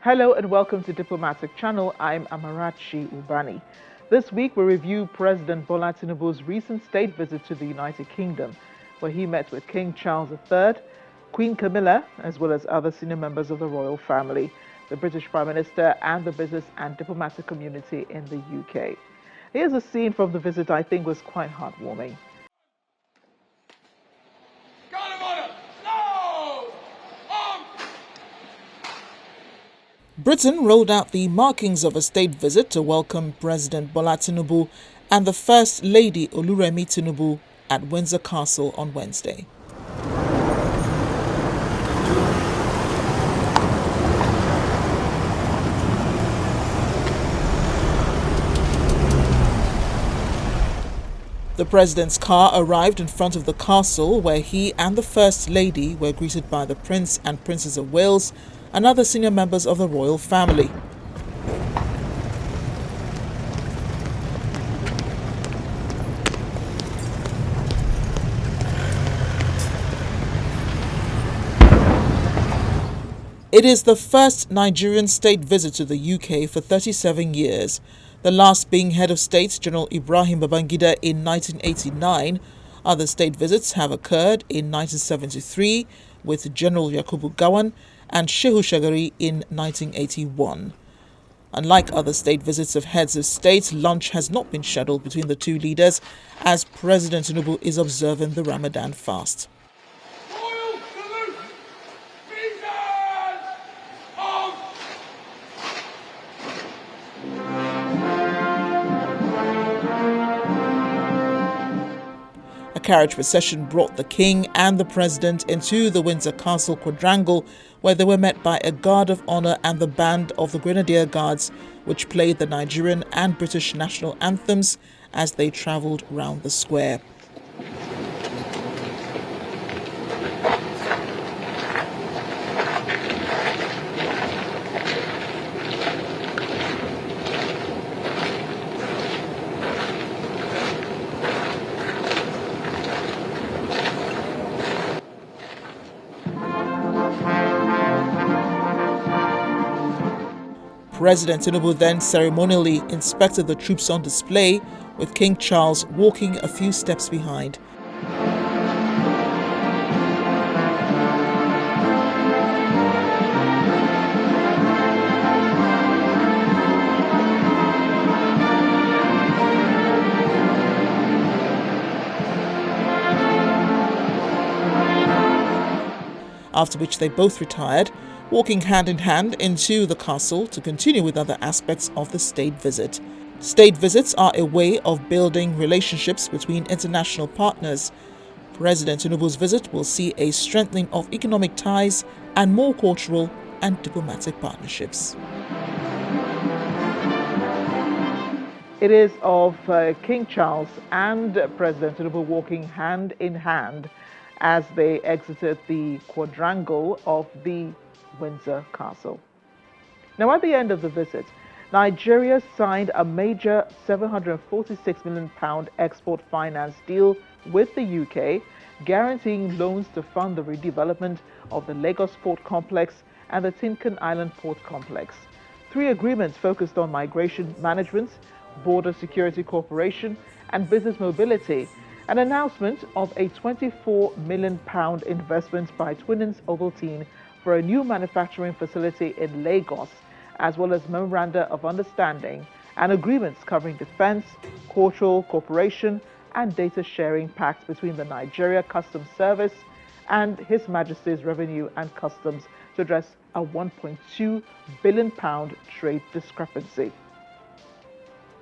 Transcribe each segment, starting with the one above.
Hello and welcome to Diplomatic Channel. I'm Amarachi Ubani. This week we review President Bola Tinubu's recent state visit to the United Kingdom, where he met with King Charles III, Queen Camilla, as well as other senior members of the royal family, the British Prime Minister, and the business and diplomatic community in the UK. Here's a scene from the visit I think was quite heartwarming. Britain rolled out the markings of a state visit to welcome President Bola Tinubu and the First Lady Oluremi Tinubu at Windsor Castle on Wednesday. The president's car arrived in front of the castle, where he and the First Lady were greeted by the Prince and Princess of Wales and other senior members of the royal family. It is the first Nigerian state visit to the UK for 37 years, the last being head of state General Ibrahim Babangida in 1989. Other state visits have occurred in 1973 with General Yakubu Gowon and Shehu Shagari in 1981. Unlike other state visits of heads of state, lunch has not been scheduled between the two leaders as President Tinubu is observing the Ramadan fast. A carriage procession brought the king and the president into the Windsor Castle quadrangle, where they were met by a guard of honor and the band of the Grenadier Guards, which played the Nigerian and British national anthems as they travelled round the square. President Tinubu then ceremonially inspected the troops on display, with King Charles walking a few steps behind. After which they both retired, walking hand in hand into the castle to continue with other aspects of the state visit. State visits are a way of building relationships between international partners. President Tinubu's visit will see a strengthening of economic ties and more cultural and diplomatic partnerships. It is of King Charles and President Tinubu walking hand in hand as they exited the quadrangle of the Windsor Castle. Now, at the end of the visit, Nigeria signed a major £746 million export finance deal with the UK, guaranteeing loans to fund the redevelopment of the Lagos Port Complex and the Tinkan Island Port Complex. 3 agreements focused on migration management, border security cooperation, and business mobility. An announcement of a £24 million investment by Twinings Ovaltine for a new manufacturing facility in Lagos, as well as memoranda of understanding and agreements covering defense, cultural cooperation, and data sharing pacts between the Nigeria Customs Service and His Majesty's Revenue and Customs to address a £1.2 billion trade discrepancy.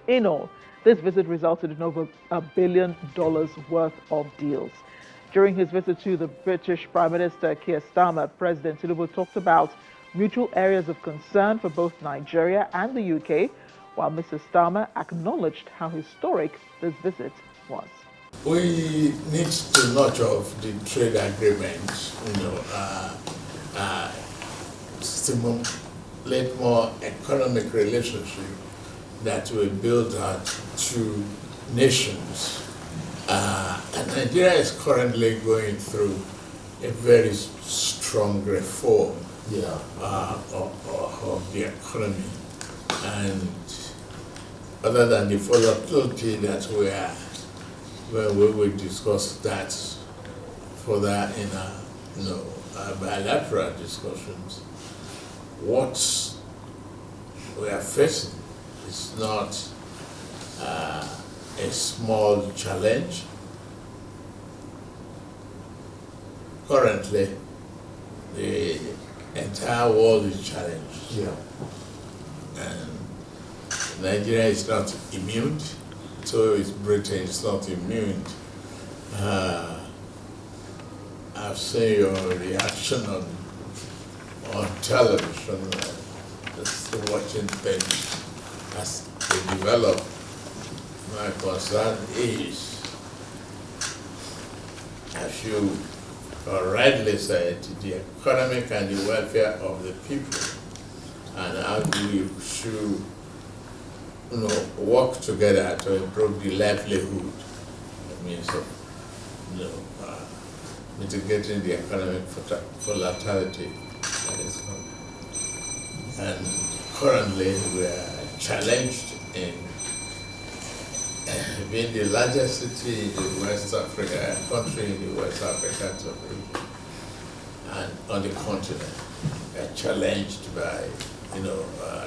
In all, this visit resulted in over $1 billion worth of deals. During his visit to the British Prime Minister Keir Starmer, President Tinubu talked about mutual areas of concern for both Nigeria and the UK, while Mr. Starmer acknowledged how historic this visit was. We need to nurture the trade agreements, stimulate more economic relationship that will build our two nations. And Nigeria is currently going through a very strong reform of the economy. And other than the volatility that we will discuss that further in our bilateral discussions, what we are facing is not a small challenge. Currently, the entire world is challenged. And Nigeria is not immune, so is Britain is not immune. I've seen your reaction on television, just watching things as they develop. My concern is, as you rightly said, the economic and the welfare of the people, and how we should work together to improve the livelihood, means of mitigating the economic volatility that is coming. And currently we are challenged in being the largest city in the West Africa, country in the West African region, and on the continent, we are challenged by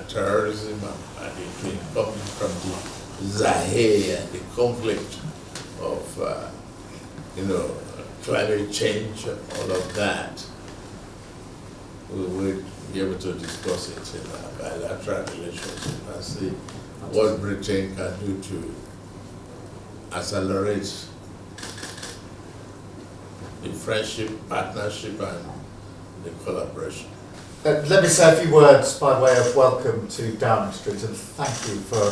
terrorism and it coming from the Sahel and the conflict of climate change, all of that. We will be able to discuss it in our bilateral relationship and see what Britain can do to accelerate the friendship, partnership, and the collaboration. Let me say a few words by way of welcome to Downing Street, and thank you for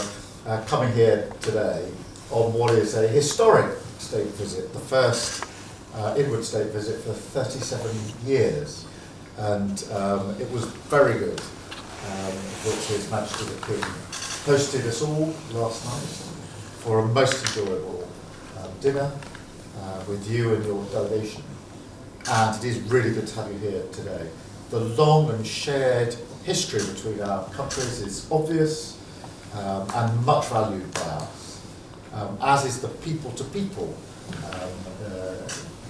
coming here today on what is a historic state visit, the first inward state visit for 37 years. And it was very good, which His Majesty the King hosted us all last night for a most enjoyable dinner with you and your delegation. And it is really good to have you here today. The long and shared history between our countries is obvious and much valued by us, as is the people-to-people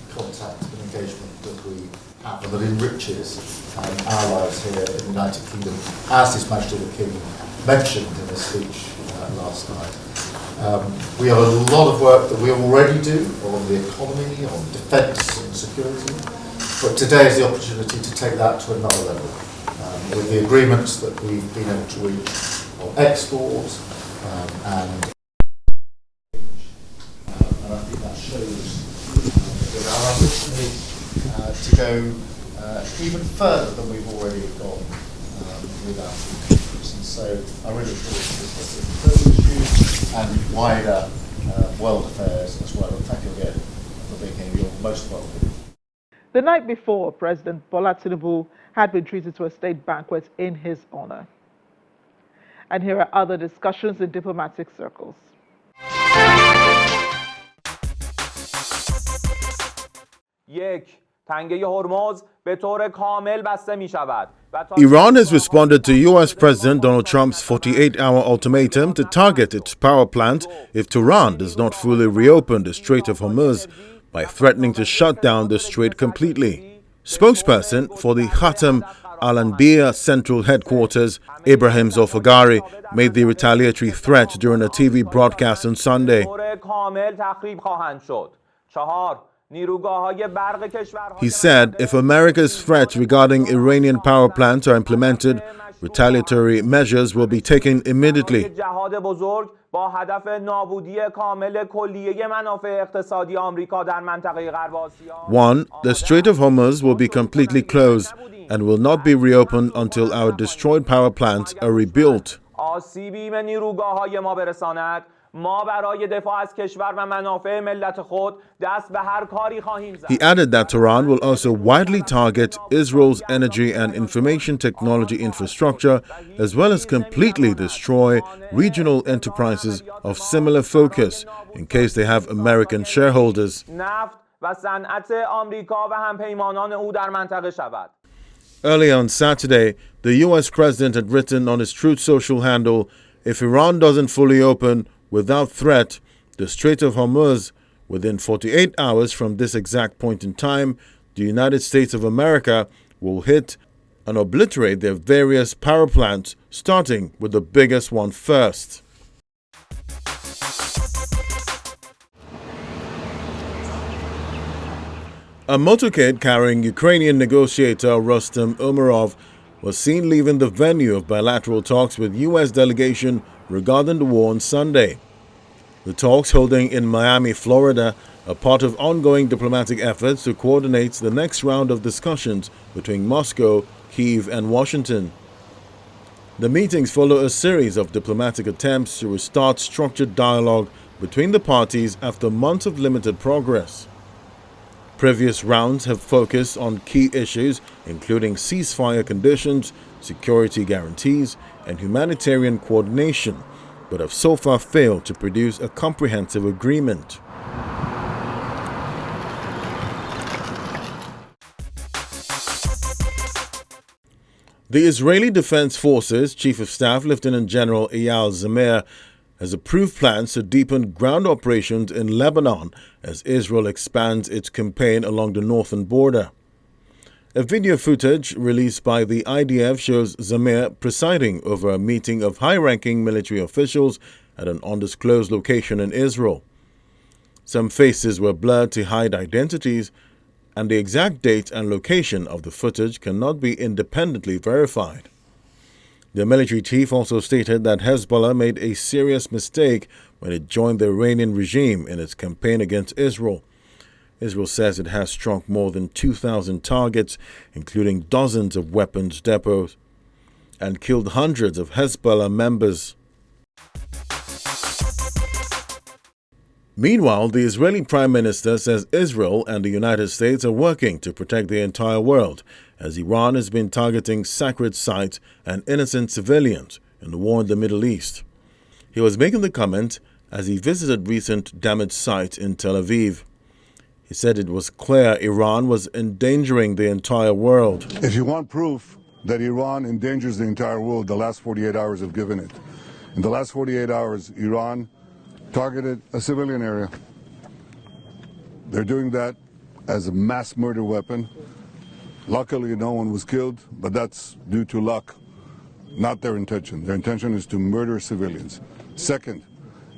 contact and engagement that we have and that enriches our lives here in the United Kingdom, as His Majesty the King mentioned in his speech last night. We have a lot of work that we already do on the economy, on defence and security, but today is the opportunity to take that to another level with the agreements that we've been able to reach on exports and I think that shows that our ambition is to go even further than we've already gone with our countries. And so I really look forward to discussing those issues and wider world affairs as well. And thank you again for being here. You're most welcome. The night before, President Bola Tinubu had been treated to a state banquet in his honor. And here are other discussions in diplomatic circles. Iran has responded to U.S. President Donald Trump's 48-hour ultimatum to target its power plant if Tehran does not fully reopen the Strait of Hormuz by threatening to shut down the strait completely. Spokesperson for the Khatam Al-Anbiya Central Headquarters, Ibrahim Zolfagari, made the retaliatory threat during a TV broadcast on Sunday. He said if America's threats regarding Iranian power plants are implemented, retaliatory measures will be taken immediately. One, the Strait of Hormuz will be completely closed and will not be reopened until our destroyed power plants are rebuilt. He added that Tehran will also widely target Israel's energy and information technology infrastructure, as well as completely destroy regional enterprises of similar focus in case they have American shareholders. Earlier on Saturday, the U.S. president had written on his Truth Social handle, "If Iran doesn't fully open, without threat, the Strait of Hormuz within 48 hours from this exact point in time, the United States of America will hit and obliterate their various power plants, starting with the biggest one first." A motorcade carrying Ukrainian negotiator Rustem Umerov was seen leaving the venue of bilateral talks with U.S. delegation regarding the war on Sunday. The talks, holding in Miami, Florida, are part of ongoing diplomatic efforts to coordinate the next round of discussions between Moscow, Kyiv, and Washington. The meetings follow a series of diplomatic attempts to restart structured dialogue between the parties after months of limited progress. Previous rounds have focused on key issues including ceasefire conditions, security guarantees, and humanitarian coordination, but have so far failed to produce a comprehensive agreement. The Israeli Defense Forces Chief of Staff Lieutenant General Eyal Zamir has approved plans to deepen ground operations in Lebanon as Israel expands its campaign along the northern border. A video footage released by the IDF shows Zamir presiding over a meeting of high-ranking military officials at an undisclosed location in Israel. Some faces were blurred to hide identities, and the exact date and location of the footage cannot be independently verified. The military chief also stated that Hezbollah made a serious mistake when it joined the Iranian regime in its campaign against Israel. Israel says it has struck more than 2,000 targets, including dozens of weapons depots, and killed hundreds of Hezbollah members. Meanwhile, the Israeli Prime Minister says Israel and the United States are working to protect the entire world, as Iran has been targeting sacred sites and innocent civilians in the war in the Middle East. He was making the comment as he visited recent damaged sites in Tel Aviv. He said it was clear Iran was endangering the entire world. If you want proof that Iran endangers the entire world, the last 48 hours have given it. In the last 48 hours, Iran targeted a civilian area. They're doing that as a mass murder weapon. Luckily, no one was killed, but that's due to luck, not their intention. Their intention is to murder civilians. Second,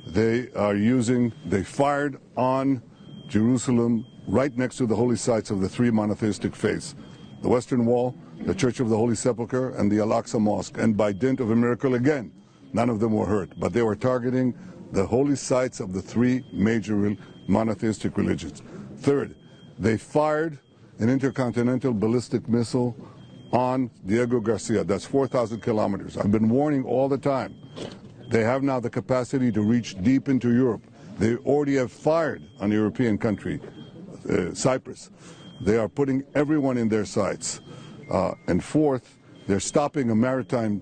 they fired on Jerusalem right next to the holy sites of the three monotheistic faiths, the Western Wall, the Church of the Holy Sepulchre, and the Al-Aqsa Mosque. And by dint of a miracle again, none of them were hurt, but they were targeting the holy sites of the three major monotheistic religions. Third, they fired an intercontinental ballistic missile on Diego Garcia. That's 4,000 kilometers. I've been warning all the time. They have now the capacity to reach deep into Europe. They already have fired on a European country, Cyprus. They are putting everyone in their sights. And fourth, they're stopping a maritime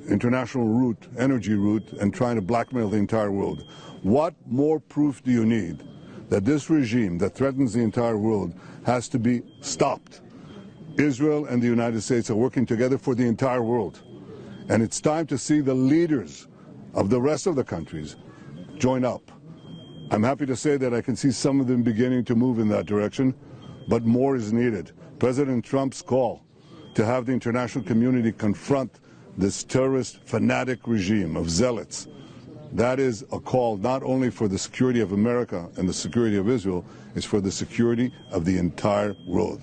international route, energy route, and trying to blackmail the entire world. What more proof do you need that this regime that threatens the entire world has to be stopped? Israel and the United States are working together for the entire world. And it's time to see the leaders of the rest of the countries join up. I'm happy to say that I can see some of them beginning to move in that direction, but more is needed. President Trump's call to have the international community confront this terrorist fanatic regime of zealots, that is a call not only for the security of America and the security of Israel, it's for the security of the entire world.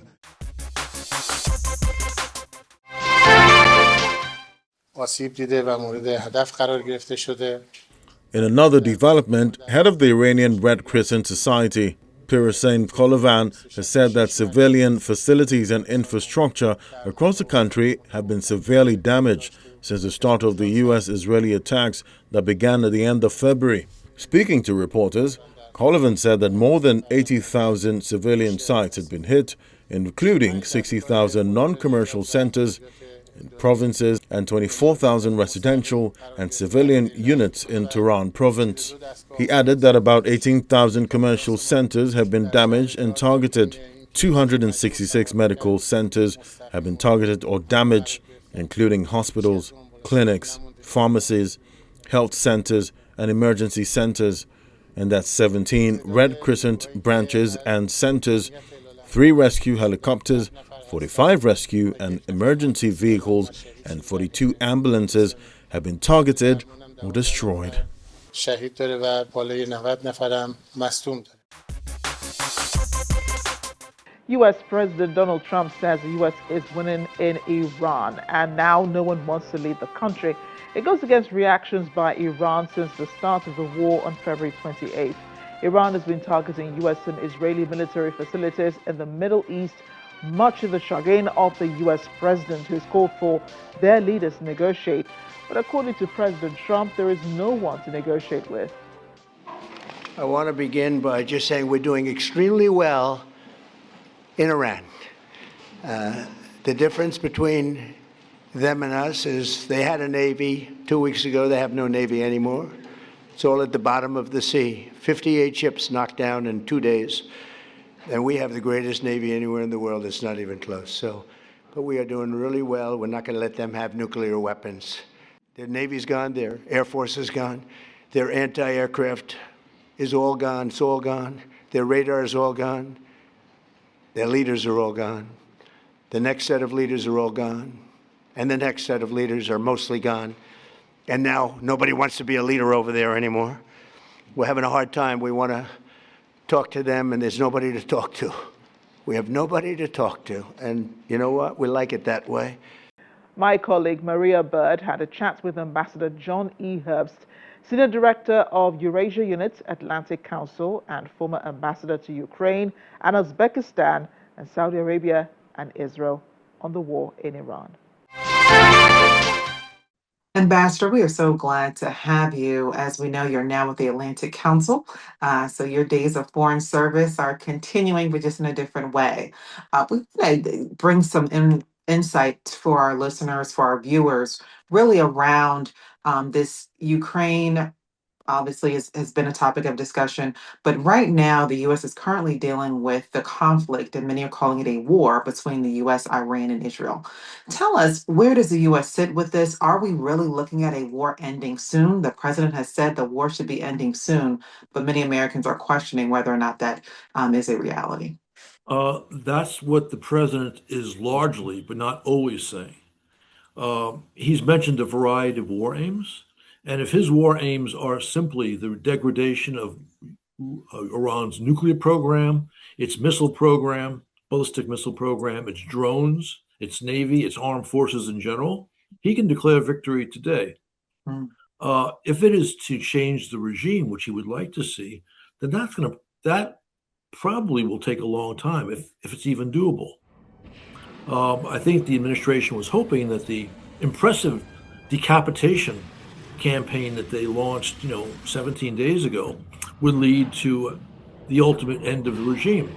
In another development, head of the Iranian Red Crescent Society, Hussein Kolovan, has said that civilian facilities and infrastructure across the country have been severely damaged since the start of the U.S.-Israeli attacks that began at the end of February. Speaking to reporters, Kolovan said that more than 80,000 civilian sites had been hit, including 60,000 non-commercial centers in provinces and 24,000 residential and civilian units in Tehran province. He added that about 18,000 commercial centers have been damaged and targeted. 266 medical centers have been targeted or damaged, including hospitals, clinics, pharmacies, health centers, and emergency centers, and that's 17 Red Crescent branches and centers, 3 rescue helicopters, 45 rescue and emergency vehicles, and 42 ambulances have been targeted or destroyed. U.S. President Donald Trump says the U.S. is winning in Iran, and now no one wants to leave the country. It goes against reactions by Iran since the start of the war on February 28th. Iran has been targeting U.S. and Israeli military facilities in the Middle East, much to the chagrin of the U.S. president, who's called for their leaders to negotiate. But according to President Trump, there is no one to negotiate with. I want to begin by just saying we're doing extremely well in Iran. The difference between them and us is they had a navy 2 weeks ago. They have no navy anymore. It's all at the bottom of the sea. 58 ships knocked down in 2 days. And we have the greatest navy anywhere in the world. It's not even close. But we are doing really well. We're not going to let them have nuclear weapons. Their navy's gone. Their air force is gone. Their anti-aircraft is all gone. It's all gone. Their radar is all gone. Their leaders are all gone. The next set of leaders are all gone. And the next set of leaders are mostly gone. And now nobody wants to be a leader over there anymore. We're having a hard time. We want to talk to them, and there's nobody to talk to. We have nobody to talk to. And you know what? We like it that way. My colleague Maria Bird had a chat with Ambassador John E. Herbst, Senior Director of Eurasia Unit, Atlantic Council, and former ambassador to Ukraine and Uzbekistan and Saudi Arabia and Israel on the war in Iran. Ambassador, we are so glad to have you. As we know, you're now with the Atlantic Council, so your days of foreign service are continuing, but just in a different way. We want to bring some insight for our listeners, for our viewers, really around this Ukraine. Obviously has been a topic of discussion, but right now the U.S. is currently dealing with the conflict, and many are calling it a war between the U.S., Iran, and Israel. Tell us, where does the U.S. sit with this? Are we really looking at a war ending soon? The president has said the war should be ending soon, but many Americans are questioning whether or not that is a reality. That's what the president is largely, but not always saying. He's mentioned a variety of war aims. And if his war aims are simply the degradation of Iran's nuclear program, its missile program, ballistic missile program, its drones, its navy, its armed forces in general, he can declare victory today. If it is to change the regime, which he would like to see, then that probably will take a long time, if it's even doable. I think the administration was hoping that the impressive decapitation campaign that they launched, 17 days ago would lead to the ultimate end of the regime.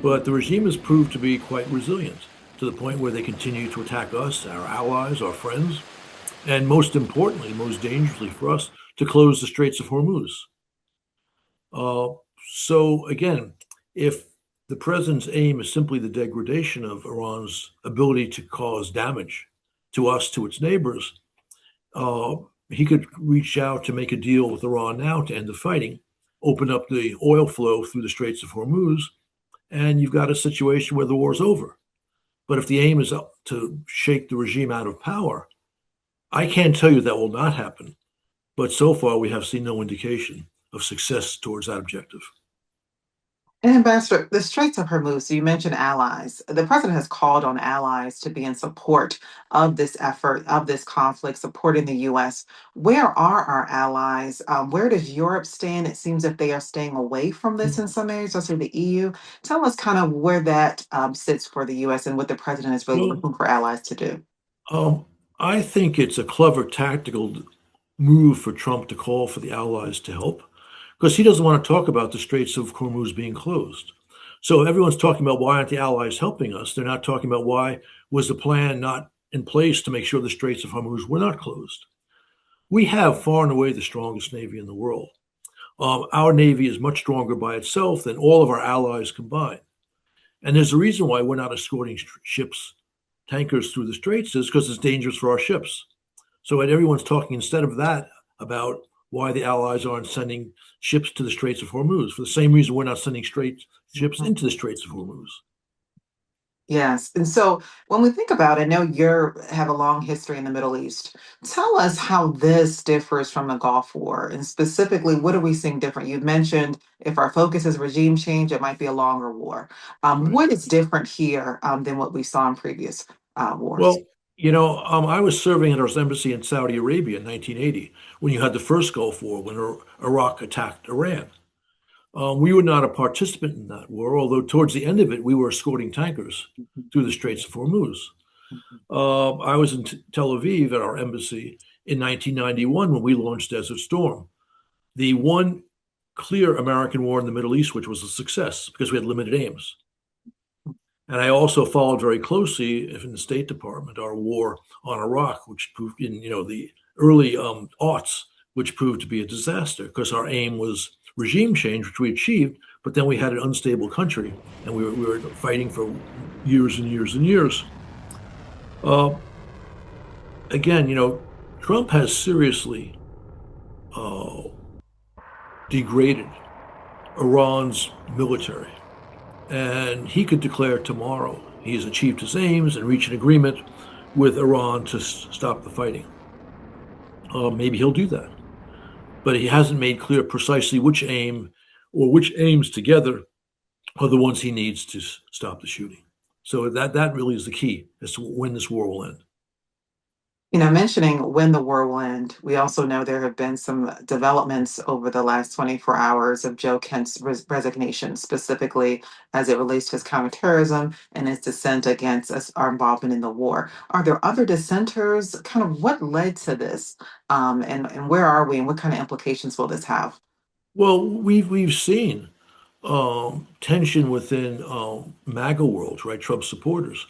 But the regime has proved to be quite resilient to the point where they continue to attack us, our allies, our friends, and most importantly, most dangerously for us, to close the Straits of Hormuz. So again, if the president's aim is simply the degradation of Iran's ability to cause damage to us, to its neighbors, he could reach out to make a deal with Iran now to end the fighting, open up the oil flow through the Straits of Hormuz, and you've got a situation where the war is over. But if the aim is to shake the regime out of power, I can't tell you that will not happen. But so far, we have seen no indication of success towards that objective. And Ambassador, the Straits of Hormuz, you mentioned allies. The president has called on allies to be in support of this effort, of this conflict, supporting the U.S. Where are our allies? Where does Europe stand? It seems that they are staying away from this in some areas, also the EU. Tell us kind of where that sits for the U.S. and what the president is really looking for allies to do. I think it's a clever tactical move for Trump to call for the allies to help, because he doesn't want to talk about the Straits of Hormuz being closed. So everyone's talking about why aren't the allies helping us? They're not talking about why was the plan not in place to make sure the Straits of Hormuz were not closed. We have far and away the strongest Navy in the world. Our Navy is much stronger by itself than all of our allies combined. And there's a reason why we're not escorting ships, tankers through the straits, is because it's dangerous for our ships. So everyone's talking instead of that about why the Allies aren't sending ships to the Straits of Hormuz, for the same reason we're not sending ships into the Straits of Hormuz. Yes. And so when we think about it, I know you have a long history in the Middle East. Tell us how this differs from the Gulf War. And specifically, what are we seeing different? You mentioned if our focus is regime change, it might be a longer war. Right. What is different here than what we saw in previous wars? Well, I was serving at our embassy in Saudi Arabia in 1980 when you had the first Gulf War, when Iraq attacked Iran. We were not a participant in that war, although towards the end of it, we were escorting tankers through the Straits of Hormuz. I was in Tel Aviv at our embassy in 1991 when we launched Desert Storm, the one clear American war in the Middle East, which was a success because we had limited aims. And I also followed very closely in the State Department our war on Iraq, which proved in the early aughts, which proved to be a disaster because our aim was regime change, which we achieved, but then we had an unstable country, and we were fighting for years and years and years. Again, Trump has seriously degraded Iran's military. And he could declare tomorrow he has achieved his aims and reach an agreement with Iran to stop the fighting. Maybe he'll do that. But he hasn't made clear precisely which aim or which aims together are the ones he needs to stop the shooting. So that really is the key as to when this war will end. Mentioning when the war will end, we also know there have been some developments over the last 24 hours of Joe Kent's resignation, specifically as it relates to his counterterrorism and his dissent against our involvement in the war. Are there other dissenters? Kind of what led to this? And where are we and what kind of implications will this have? Well, we've seen tension within MAGA world, right? Trump supporters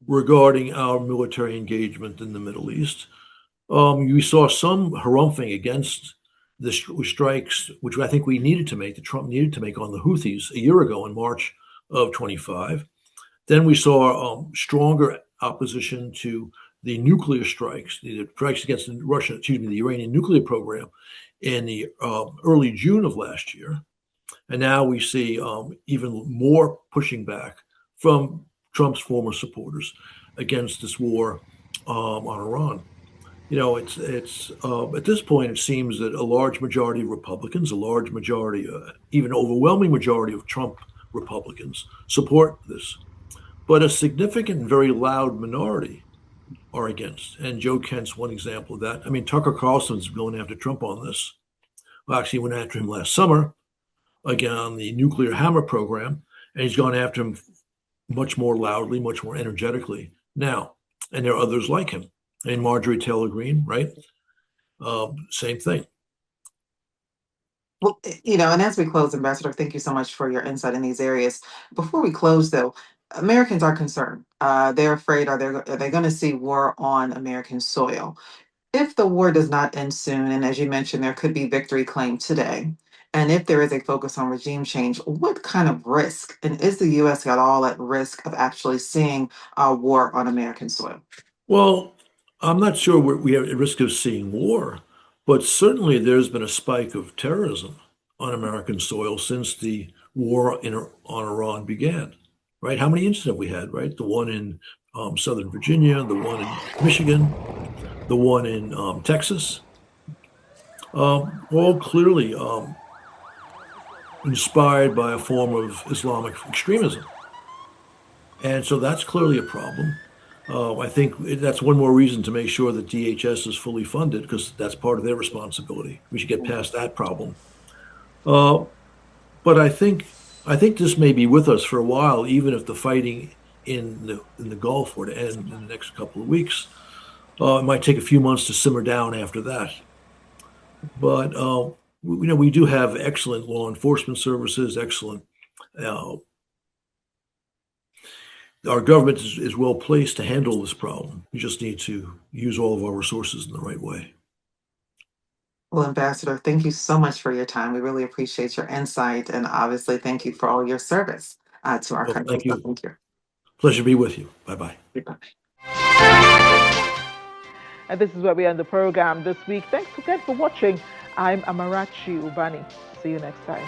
regarding our military engagement in the Middle East. You saw some harumphing against the strikes, which I think we needed to make, that Trump needed to make on the Houthis a year ago in March of 25. Then we saw stronger opposition to the nuclear strikes, the strikes against the Iranian nuclear program in the early June of last year. And now we see even more pushing back from Trump's former supporters against this war on Iran. It's at this point, it seems that a large majority of Republicans, a large majority, even overwhelming majority of Trump Republicans support this. But a significant and very loud minority are against. And Joe Kent's one example of that. I mean, Tucker Carlson's going after Trump on this. Well, actually, went after him last summer, again, on the nuclear hammer program. And he's gone after him much more loudly, much more energetically now. And there are others like him. And Marjorie Taylor Greene, right? Same thing. Well, and as we close, Ambassador, thank you so much for your insight in these areas. Before we close, though, Americans are concerned. They're afraid, are they going to see war on American soil? If the war does not end soon, and as you mentioned, there could be victory claimed today, and if there is a focus on regime change, what kind of risk, and is the U.S. at all at risk of actually seeing a war on American soil? Well, I'm not sure we are at risk of seeing war, but certainly there's been a spike of terrorism on American soil since the war on Iran began, right? How many incidents have we had, right? The one in Southern Virginia, the one in Michigan, the one in Texas, all clearly inspired by a form of Islamic extremism. And so that's clearly a problem. I think that's one more reason to make sure that DHS is fully funded because that's part of their responsibility. We should get past that problem. But I think this may be with us for a while, even if the fighting in the Gulf were to end in the next couple of weeks. It might take a few months to simmer down after that. But we do have excellent law enforcement services, excellent. Our government is well placed to handle this problem. We just need to use all of our resources in the right way. Well, Ambassador, thank you so much for your time. We really appreciate your insight, and obviously, thank you for all your service. to our Well, country. thank you. So thank you. Pleasure to be with you. Bye-bye. And this is where we end the program this week. Thanks again for watching. I'm Amarachi Ubani. See you next time.